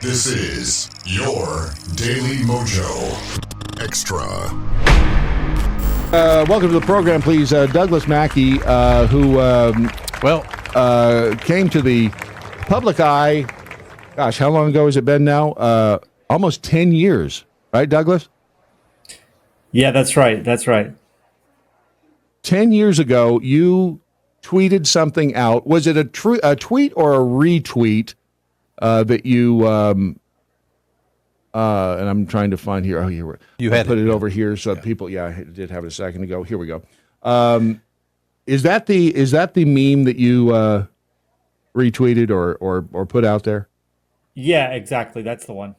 This is your Daily MoJo Extra. Welcome to the program, please. Douglas Mackey, who came to the public eye, gosh, how long ago has it been now? Almost 10 years, right, Douglas? Yeah, that's right. That's right. 10 years ago, you tweeted something out. Was it a tweet or a retweet that you, and I'm trying to find here. Oh, here. You had put it over here so people, I did have it a second ago. Here we go. Is that the meme that you retweeted or put out there? Yeah, exactly. That's the one.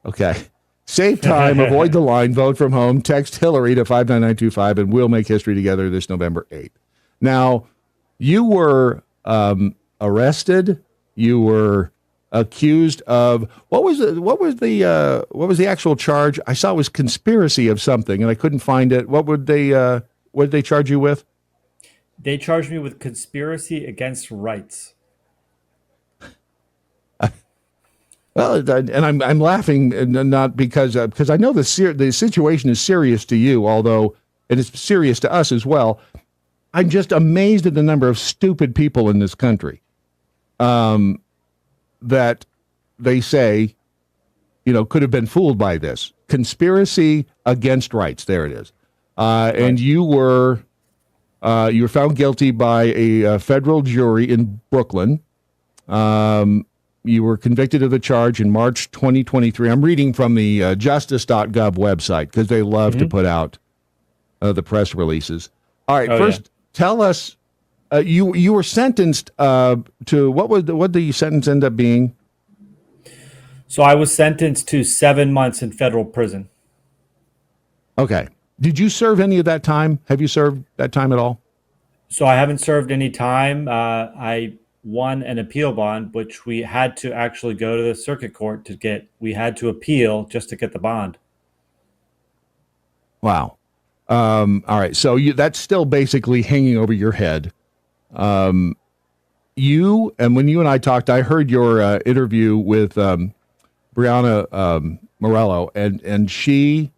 Okay. Save time, avoid the line, vote from home, text Hillary to 59925, and we'll make history together this November 8th. Now, you were arrested. You were accused of what was the actual charge? I saw it was conspiracy of something, and I couldn't find it. What did they charge you with? They charged me with conspiracy against rights. Well, and I'm laughing, not because I know the situation is serious to you, although it is serious to us as well. I'm just amazed at the number of stupid people in this country that they say, could have been fooled by this. Conspiracy against rights. There it is. And you were found guilty by a federal jury in Brooklyn. You were convicted of the charge in March 2023. I'm reading from the justice.gov website because they love to put out the press releases. All right, first, tell us, you were sentenced to, what did the sentence end up being? So I was sentenced to 7 months in federal prison. Okay. Did you serve any of that time? Have you served that time at all? So I haven't served any time. I won an appeal bond, which we had to actually go to the circuit court to get. We had to appeal just to get the bond. Wow. All right. So that's still basically hanging over your head. When you and I talked, I heard your interview with Brianna Morello, and she,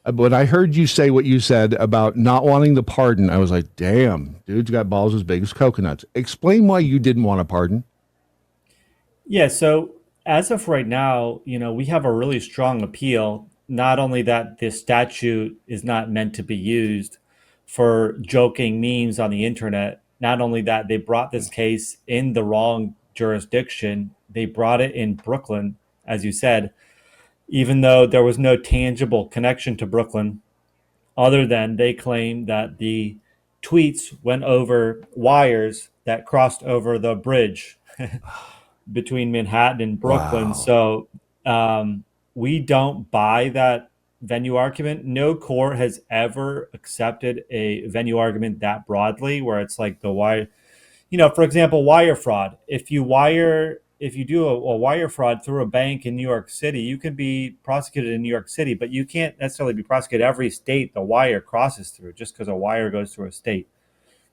when I heard you say what you said about not wanting the pardon, I was like, damn, dude's got balls as big as coconuts. Explain why you didn't want a pardon. Yeah, so as of right now, we have a really strong appeal. Not only that this statute is not meant to be used for joking memes on the internet, not only that they brought this case in the wrong jurisdiction, they brought it in Brooklyn, as you said, even though there was no tangible connection to Brooklyn, other than they claim that the tweets went over wires that crossed over the bridge between Manhattan and Brooklyn. Wow. So we don't buy that venue argument. No court has ever accepted a venue argument that broadly, where it's like the wire, for example, wire fraud. If you do a wire fraud through a bank in New York City, you can be prosecuted in New York City, but you can't necessarily be prosecuted every state the wire crosses through, just because a wire goes through a state.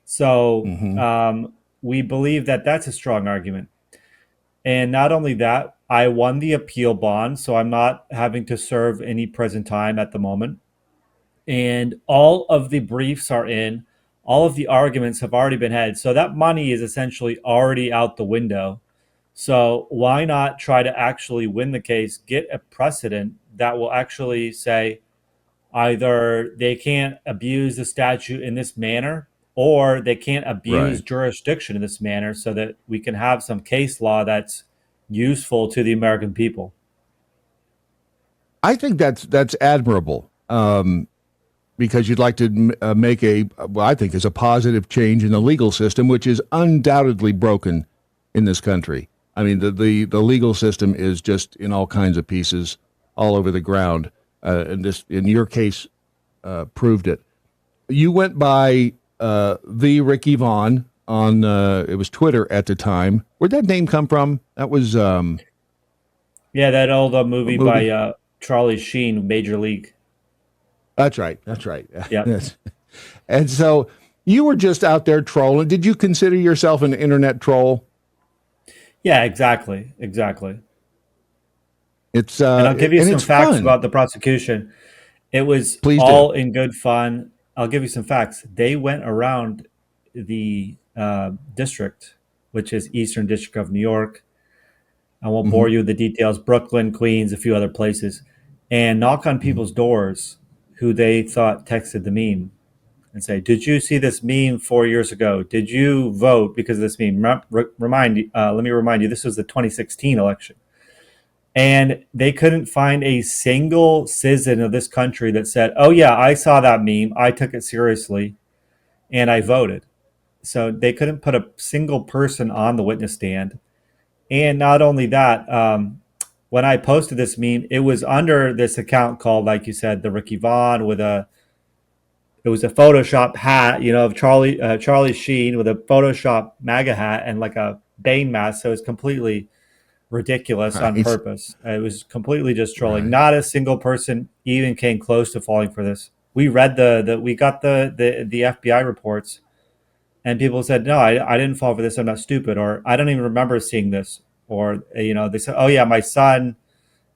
So we believe that that's a strong argument. And not only that, I won the appeal bond, so I'm not having to serve any prison time at the moment. And all of the briefs are in, all of the arguments have already been had. So that money is essentially already out the window. So why not try to actually win the case, get a precedent that will actually say either they can't abuse the statute in this manner, or they can't abuse jurisdiction in this manner, so that we can have some case law that's useful to the American people. I think that's admirable, because you'd like to make what I think is a positive change in the legal system, which is undoubtedly broken in this country. I mean, the legal system is just in all kinds of pieces all over the ground, and this, in your case, proved it. You went by the Ricky Vaughn on it was Twitter at the time. Where'd that name come from? That was that old movie by Charlie Sheen, Major League. That's right. Yeah. Yes. And so you were just out there trolling. Did you consider yourself an internet troll? Yeah, exactly. It's And I'll give you and some it's facts fun. about the prosecution. It was Please do. all in good fun. I'll give you some facts. They went around the district, which is Eastern District of New York. I won't Hmm. bore you with the details. Brooklyn, Queens, a few other places, and knock on Hmm. people's doors who they thought texted the meme and say, "Did you see this meme 4 years ago? Did you vote because of this meme?" Let me remind you, this was the 2016 election, and they couldn't find a single citizen of this country that said, "Oh yeah, I saw that meme. I took it seriously, and I voted." So they couldn't put a single person on the witness stand. And not only that, when I posted this meme, it was under this account called, like you said, the Ricky Vaughn with a. It was a Photoshop hat, of Charlie Sheen with a Photoshop MAGA hat and like a Bane mask. So it's completely ridiculous on Right. purpose. It was completely just trolling. Right. Not a single person even came close to falling for this. We read we got the FBI reports, and people said, no, I didn't fall for this. I'm not stupid, or I don't even remember seeing this, or they said, oh yeah, my son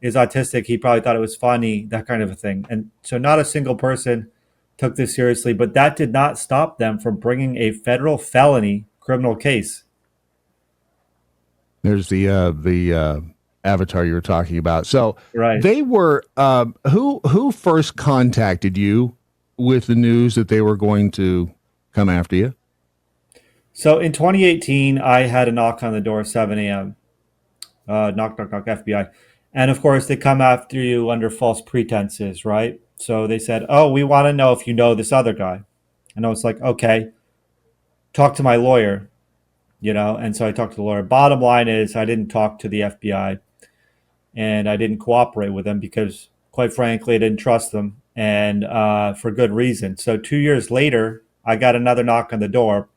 is autistic. He probably thought it was funny, that kind of a thing. And so not a single person took this seriously, but that did not stop them from bringing a federal felony criminal case. There's the avatar you were talking about. So Right. they were who first contacted you with the news that they were going to come after you? So in 2018, I had a knock on the door, 7 a.m. Knock, knock, knock, FBI. And of course, they come after you under false pretenses, right? So they said, oh, we want to know if you know this other guy. And I was like, okay, talk to my lawyer, And so I talked to the lawyer. Bottom line is, I didn't talk to the FBI and I didn't cooperate with them because, quite frankly, I didn't trust them, and for good reason. So 2 years later, I got another knock on the door,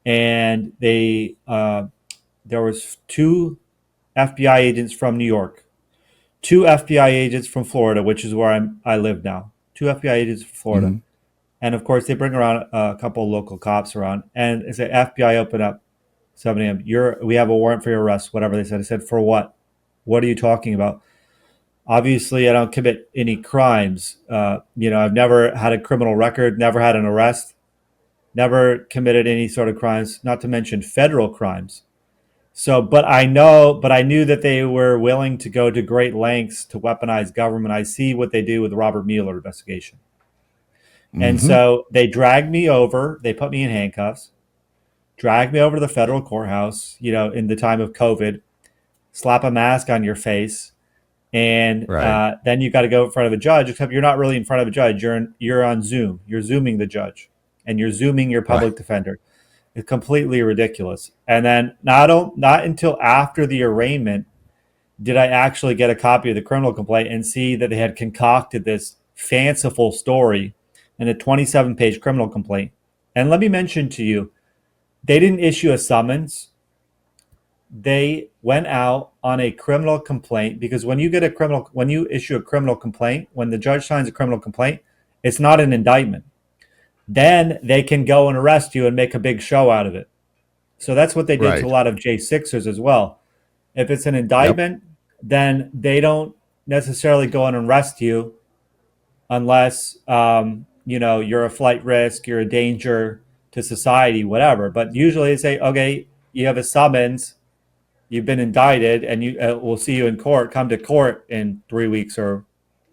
and there was two FBI agents from New York, two FBI agents from Florida, which is where I live now. Two FBI agents from Florida, Hmm. and of course they bring around a couple of local cops around, and they say, FBI, open up, 7 a.m. We have a warrant for your arrest. Whatever they said. I said, for what? What are you talking about? Obviously, I don't commit any crimes. I've never had a criminal record, never had an arrest, never committed any sort of crimes, not to mention federal crimes. So, but I knew that they were willing to go to great lengths to weaponize government. I see what they do with the Robert Mueller investigation. And Hmm. so they dragged me over, they put me in handcuffs, dragged me over to the federal courthouse, in the time of COVID, slap a mask on your face, and Right. then you got to go in front of a judge. Except you're not really in front of a judge. You're on Zoom. You're zooming the judge, and you're zooming your Right. public defender. It's completely ridiculous. And then not until after the arraignment did I actually get a copy of the criminal complaint and see that they had concocted this fanciful story in a 27-page criminal complaint. And let me mention to you, they didn't issue a summons. They went out on a criminal complaint, because when you issue a criminal complaint, when the judge signs a criminal complaint, it's not an indictment. Then they can go and arrest you and make a big show out of it. So that's what they did to a Right. lot of J6ers as well. If it's an Yep. indictment, then they don't necessarily go and arrest you unless you're a flight risk, you're a danger to society, whatever. But usually they say, okay, you have a summons, you've been indicted, and we'll see you in court. Come to court in 3 weeks, or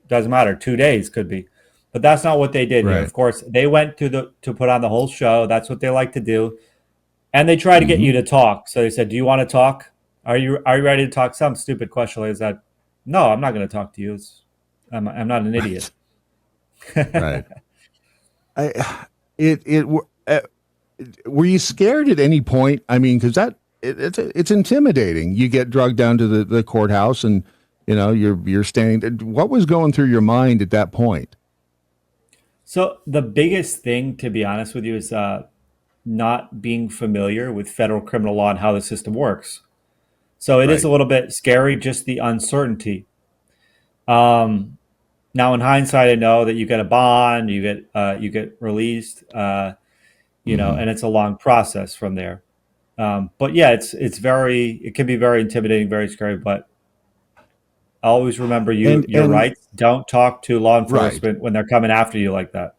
doesn't matter, 2 days could be. But that's not what they did here. Right. Of course, they went to put on the whole show. That's what they like to do, and they try to get Hmm. you to talk. So they said, "Do you want to talk? Are you ready to talk?" Some stupid question like that. No, I'm not going to talk to you. I'm not an idiot. Right. Right. I it were you scared at any point? I mean, because it's intimidating. You get drugged down to the courthouse, and you're standing. What was going through your mind at that point? So the biggest thing, to be honest with you, is not being familiar with federal criminal law and how the system works. So it is Right. a little bit scary, just the uncertainty. Um, Now, in hindsight, I know that you get a bond, you get released, Hmm. and it's a long process from there. But yeah, it can be very intimidating, very scary. But Always remember your And rights. Don't talk to law right. enforcement when they're coming after you like that.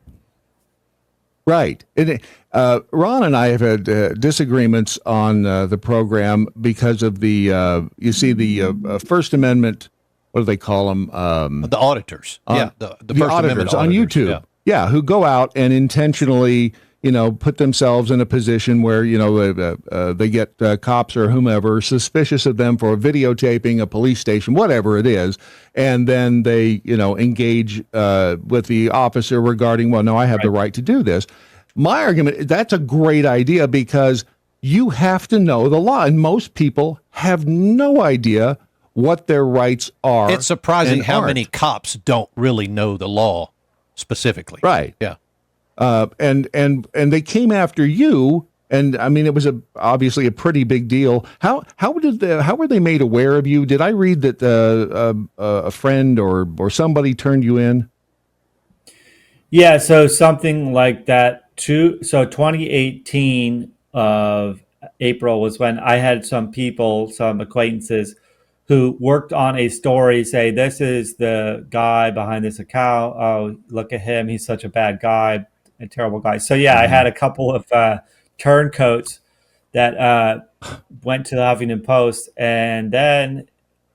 Right. Ron and I have had disagreements on the program because of you see, the First Amendment, what do they call them? The auditors. The First Amendment auditors on YouTube. Who go out and intentionally, put themselves in a position where, they get cops or whomever suspicious of them for videotaping a police station, whatever it is. And then they, engage with the officer regarding, well, no, I have the right to do this. My argument, that's a great idea because you have to know the law. And most people have no idea what their rights are. It's surprising how many cops don't really know the law specifically. Right. Yeah. And they came after you, and I mean it was obviously a pretty big deal. How were they made aware of you? Did I read that a friend or somebody turned you in? Yeah, so something like that. So 2018 of April was when I had some acquaintances who worked on a story say, this is the guy behind this account. Oh, look at him. He's such a bad guy, a terrible guy. So yeah, I had a couple of turncoats that went to the Huffington Post. And then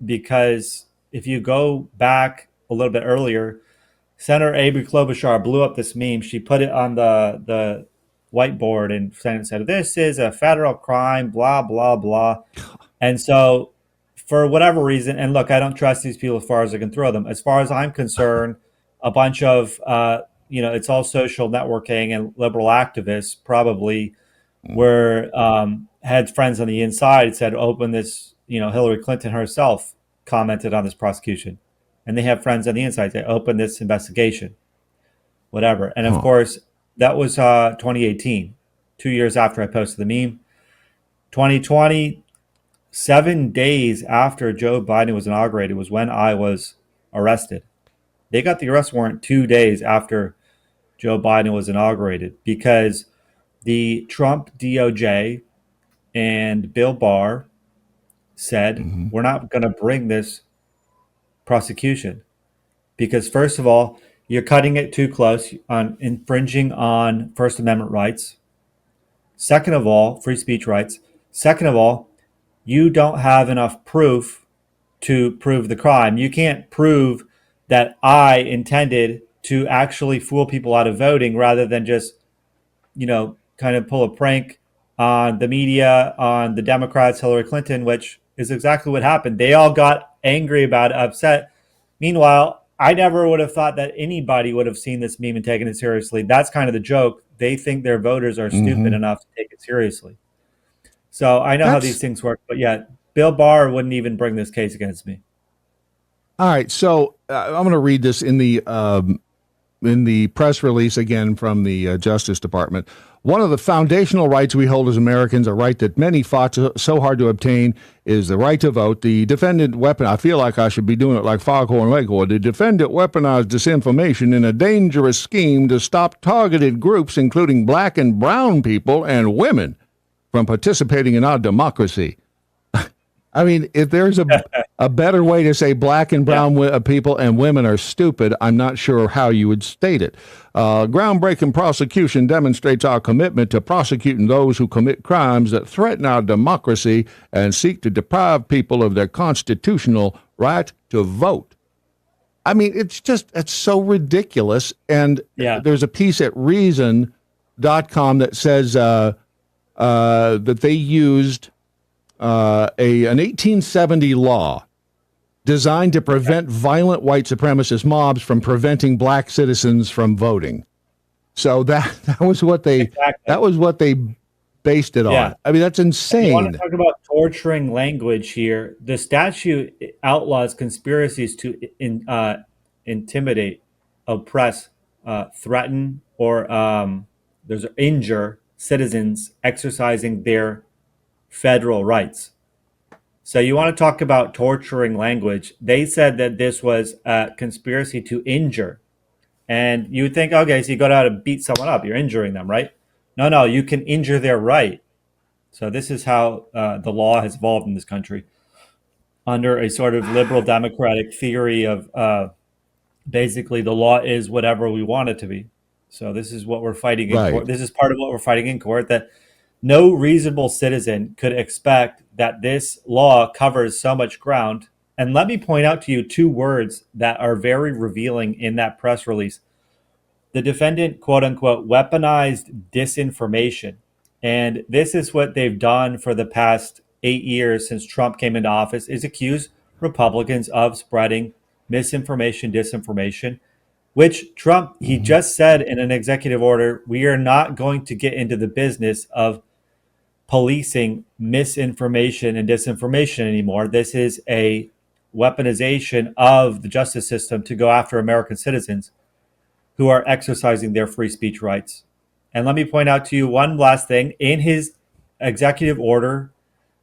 because if you go back a little bit earlier, Senator Amy Klobuchar blew up this meme. She put it on the whiteboard and said, this is a federal crime, blah, blah, blah. And so for whatever reason, and look, I don't trust these people as far as I can throw them. As far as I'm concerned, a bunch of, it's all social networking and liberal activists probably had friends on the inside said, open this, Hillary Clinton herself commented on this prosecution. And they have friends on the inside say, open this investigation, whatever. And of course, that was 2018, 2 years after I posted the meme. 2020, 7 days after Joe Biden was inaugurated was when I was arrested. They got the arrest warrant 2 days after Joe Biden was inaugurated because the Trump DOJ and Bill Barr said, we're not going to bring this prosecution because, first of all, you're cutting it too close on infringing on First Amendment rights. Second of all, free speech rights. Second of all, you don't have enough proof to prove the crime. You can't prove that I intended to actually fool people out of voting rather than just, kind of pull a prank on the media, on the Democrats, Hillary Clinton, which is exactly what happened. They all got angry about it, upset. Meanwhile, I never would have thought that anybody would have seen this meme and taken it seriously. That's kind of the joke. They think their voters are stupid enough to take it seriously. So I know how these things work. But yeah, Bill Barr wouldn't even bring this case against me. All right. So I'm going to read this in the press release again from the Justice Department. One of the foundational rights we hold as Americans, a right that many fought so hard to obtain, is the right to vote. The defendant I feel like I should be doing it like Foghorn Leghorn. The defendant weaponized disinformation in a dangerous scheme to stop targeted groups, including black and brown people and women, from participating in our democracy. I mean, if there's a better way to say black and brown people and women are stupid, I'm not sure how you would state it. Groundbreaking prosecution demonstrates our commitment to prosecuting those who commit crimes that threaten our democracy and seek to deprive people of their constitutional right to vote. I mean, it's so ridiculous. And there's a piece at reason.com that says that they used an 1870 law designed to prevent violent white supremacist mobs from preventing black citizens from voting. So that was what they based it on. I mean, that's insane. I want to talk about torturing language here. The statute outlaws conspiracies to intimidate, oppress, threaten, or injure citizens exercising their federal rights. So you want to talk about torturing language. They said that this was a conspiracy to injure. And you would think, okay, so you go out to beat someone up. You're injuring them, right? No, you can injure their right. So this is how the law has evolved in this country. under a sort of liberal democratic theory of basically the law is whatever we want it to be. So this is what we're fighting in Right. court. This is part of what we're fighting in court, that no reasonable citizen could expect that this law covers so much ground. And let me point out to you two words that are very revealing in that press release. The defendant, quote unquote, weaponized disinformation. And this is what they've done for the past 8 years since Trump came into office, is accuse Republicans of spreading misinformation, disinformation, which Trump, he just said in an executive order, we are not going to get into the business of policing misinformation and disinformation anymore. This is a weaponization of the justice system to go after American citizens who are exercising their free speech rights. And let me point out to you one last thing. In his executive order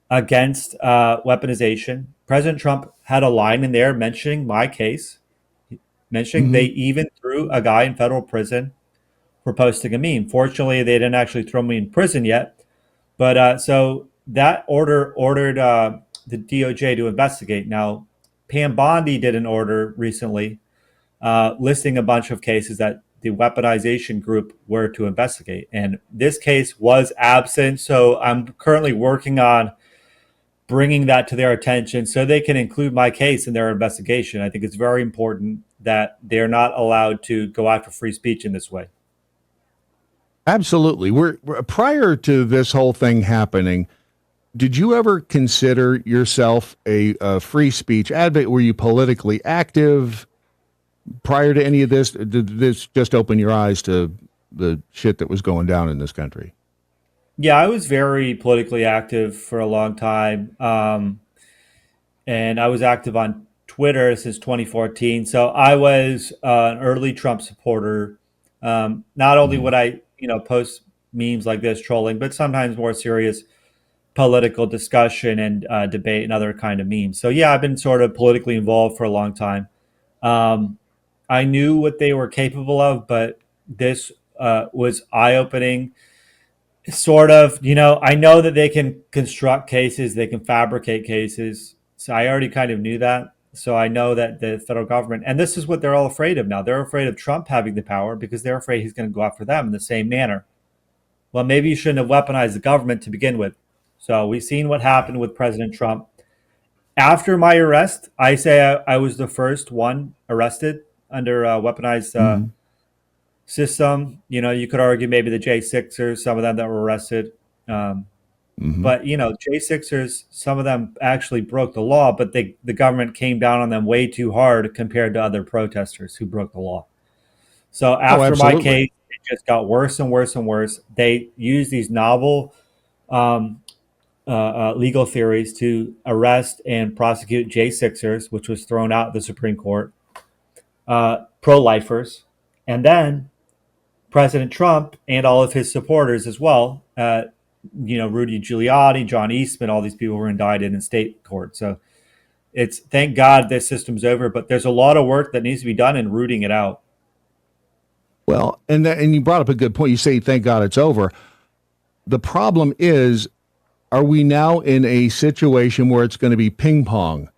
against weaponization, President Trump had a line in there mentioning my case, mentioning they even threw a guy in federal prison for posting a meme. Fortunately, they didn't actually throw me in prison yet. But so that ordered the DOJ to investigate. Now, Pam Bondi did an order recently listing a bunch of cases that the weaponization group were to investigate. And this case was absent. So I'm currently working on bringing that to their attention so they can include my case in their investigation. I think it's very important that they're not allowed to go after free speech in this way. Absolutely. We're prior to this whole thing happening, did you ever consider yourself a free speech advocate? Were you politically active prior to any of this? Did this just open your eyes to the shit that was going down in this country? Yeah, I was very politically active for a long time. And I was active on Twitter since 2014. So I was an early Trump supporter. Not only would I, post memes like this, trolling, but sometimes more serious political discussion and debate and other kind of memes. So yeah, I've been sort of politically involved for a long time. I knew what they were capable of, but this was eye-opening. Sort of, I know that they can construct cases, they can fabricate cases. So I already kind of knew that. So I know that the federal government, and this is what they're all afraid of now. They're afraid of Trump having the power because they're afraid he's going to go after them in the same manner. Well, maybe you shouldn't have weaponized the government to begin with. So we've seen what happened with President Trump. After my arrest, I say I was the first one arrested under a weaponized system. You could argue maybe the J6ers, some of them that were arrested. But, J6ers, some of them actually broke the law, but the government came down on them way too hard compared to other protesters who broke the law. So after my case, it just got worse and worse and worse. They used these novel legal theories to arrest and prosecute J6ers, which was thrown out of the Supreme Court, pro-lifers. And then President Trump and all of his supporters as well, Rudy Giuliani, John Eastman, all these people were indicted in state court. So it's, thank God this system's over, but there's a lot of work that needs to be done in rooting it out. Well, and you brought up a good point. You say, thank God it's over. The problem is, are we now in a situation where it's going to be ping pong?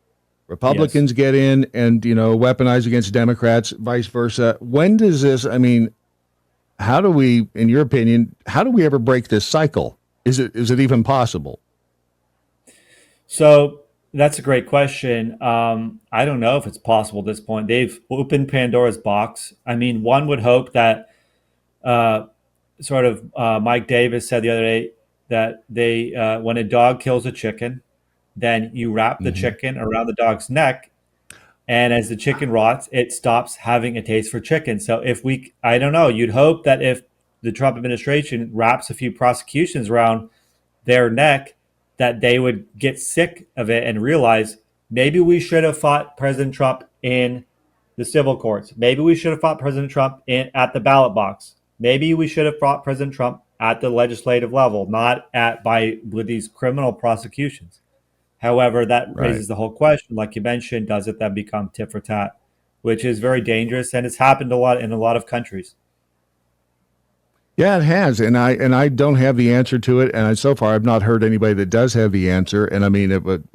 Republicans get in and, weaponize against Democrats, vice versa. When does this, how do we, in your opinion, how do we ever break this cycle? Is it even possible? So that's a great question. I don't know if it's possible at this point. They've opened Pandora's box. One would hope that Mike Davis said the other day that they when a dog kills a chicken, then you wrap the chicken around the dog's neck, and as the chicken rots, it stops having a taste for chicken. So I don't know, you'd hope that if the Trump administration wraps a few prosecutions around their neck, that they would get sick of it and realize maybe we should have fought President Trump in the civil courts. Maybe we should have fought President Trump at the ballot box. Maybe we should have fought President Trump at the legislative level, not with these criminal prosecutions. However, that raises the whole question, like you mentioned, does it then become tit for tat, which is very dangerous, and it's happened a lot in a lot of countries. Yeah, it has, and I don't have the answer to it, and so far I've not heard anybody that does have the answer. And it would,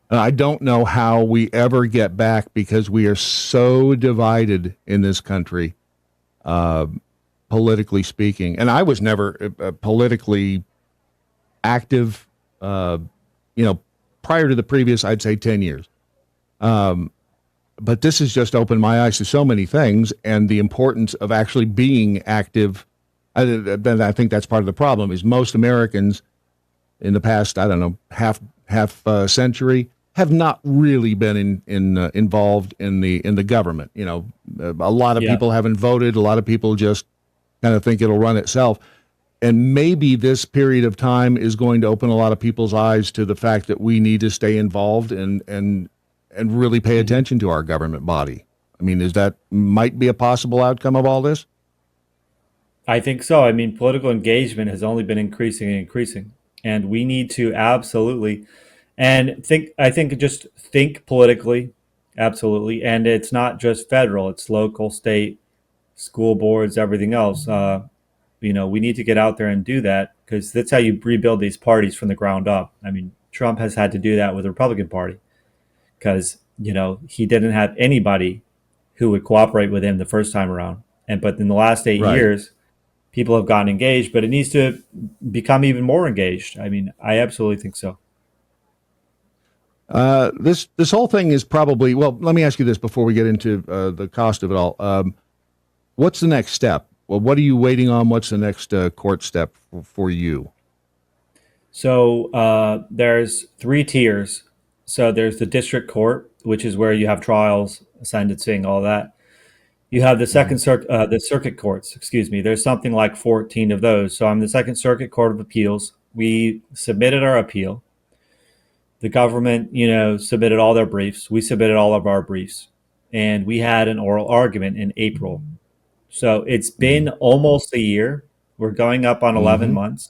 I don't know how we ever get back because we are so divided in this country, uh, politically speaking. And I was never politically active, prior to the previous, I'd say 10 years. But this has just opened my eyes to so many things and the importance of actually being active. I think that's part of the problem is most Americans in the past, I don't know, half century have not really been involved in the government. A lot of people haven't voted. A lot of people just kind of think it'll run itself. And maybe this period of time is going to open a lot of people's eyes to the fact that we need to stay involved and really pay attention to our government body. I mean, might be a possible outcome of all this? I think so. I mean, political engagement has only been increasing and increasing, and we need to absolutely I think just think politically, absolutely, and it's not just federal; it's local, state, school boards, everything else. We need to get out there and do that because that's how you rebuild these parties from the ground up. I mean, Trump has had to do that with the Republican Party because he didn't have anybody who would cooperate with him the first time around, but in the last 8 years people have gotten engaged, but it needs to become even more engaged. I mean, I absolutely think so. This whole thing is probably, well, let me ask you this before we get into the cost of it all. What's the next step? Well, what are you waiting on? What's the next court step for you? So there's 3 tiers. So there's the district court, which is where you have trials, sentencing, all that. You have the the circuit courts. Excuse me. There's something like 14 of those. So I'm the Second Circuit Court of Appeals. We submitted our appeal. The government, submitted all their briefs. We submitted all of our briefs, and we had an oral argument in April. So it's been almost a year. We're going up on 11 months,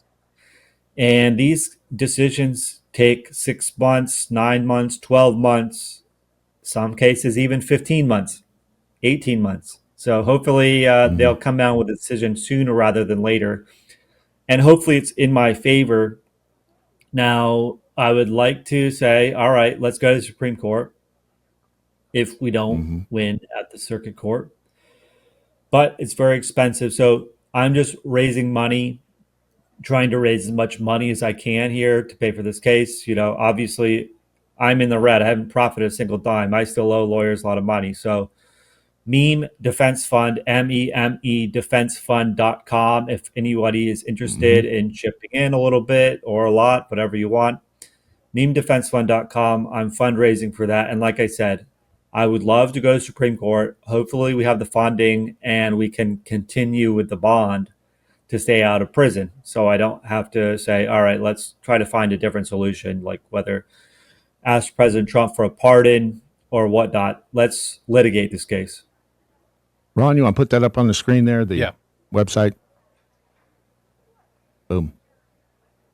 and these decisions take 6 months, 9 months, 12 months, some cases even 15 months. 18 months. So hopefully they'll come down with a decision sooner rather than later. And hopefully it's in my favor. Now, I would like to say, all right, let's go to the Supreme Court if we don't win at the circuit court. But it's very expensive. So I'm just raising money, trying to raise as much money as I can here to pay for this case. Obviously I'm in the red. I haven't profited a single dime. I still owe lawyers a lot of money. So Meme Defense Fund, MEME defensefund.com. If anybody is interested in chipping in a little bit or a lot, whatever you want, memedefensefund.com. I'm fundraising for that. And like I said, I would love to go to Supreme Court. Hopefully we have the funding and we can continue with the bond to stay out of prison. So I don't have to say, all right, let's try to find a different solution, like whether ask President Trump for a pardon or whatnot. Let's litigate this case. Ron, you want to put that up on the screen there, the website? Boom.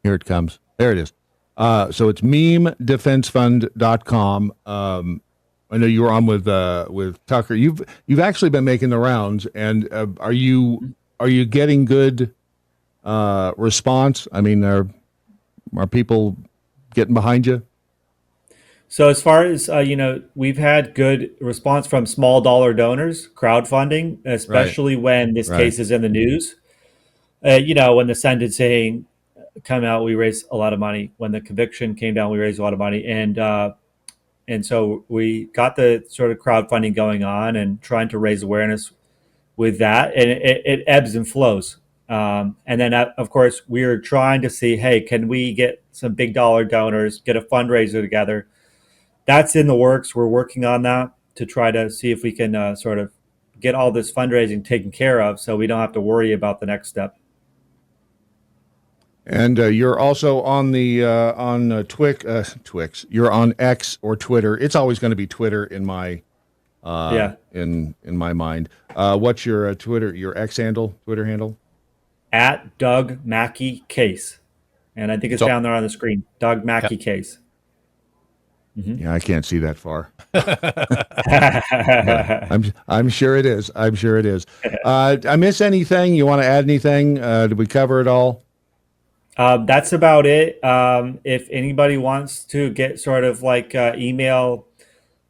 Here it comes. There it is. So it's memedefensefund.com. I know you were on with Tucker. You've actually been making the rounds, and are you getting good response? I mean, are people getting behind you? So as far as, we've had good response from small dollar donors, crowdfunding, especially when this case is in the news. When the sentencing came out, we raised a lot of money. When the conviction came down, we raised a lot of money. And so we got the sort of crowdfunding going on and trying to raise awareness with that. And it ebbs and flows. And then, of course, we're trying to see, hey, can we get some big dollar donors, get a fundraiser together? That's in the works. We're working on that to try to see if we can sort of get all this fundraising taken care of so we don't have to worry about the next step. And you're also on the Twix. You're on X or Twitter. It's always going to be Twitter in my in my mind. What's your Twitter, your X handle, Twitter handle? At Doug Mackey Case, and I think it's down there on the screen. Doug Mackey Case. Yeah, I can't see that far. I'm sure it is. I'm sure it is. I miss anything? You want to add anything? Did we cover it all? That's about it. If anybody wants to get sort of like email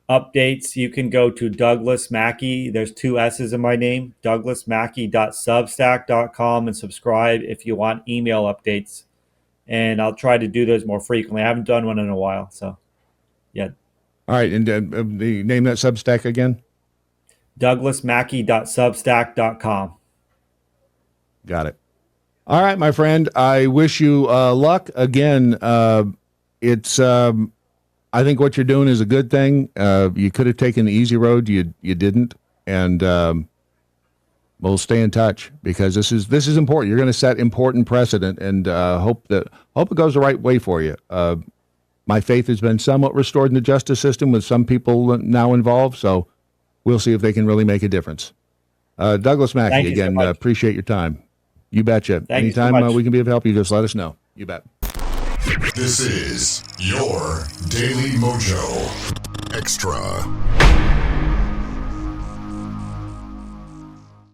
updates, you can go to Douglas Mackey. There's two S's in my name, douglasmackey.substack.com, and subscribe if you want email updates. And I'll try to do those more frequently. I haven't done one in a while. So, yeah. All right. And the name of that Substack again? douglasmackey.substack.com. Got it. All right, my friend. I wish you luck. Again, it's I think what you're doing is a good thing. You could have taken the easy road. You didn't. And we'll stay in touch because this is important. You're going to set important precedent, and hope it goes the right way for you. My faith has been somewhat restored in the justice system with some people now involved, so we'll see if they can really make a difference. Douglas Mackey, Thank you again, so much. Appreciate your time. You betcha. Thank you so Anytime much. we can be of help, you just let us know. You bet. This is your Daily Mojo Extra.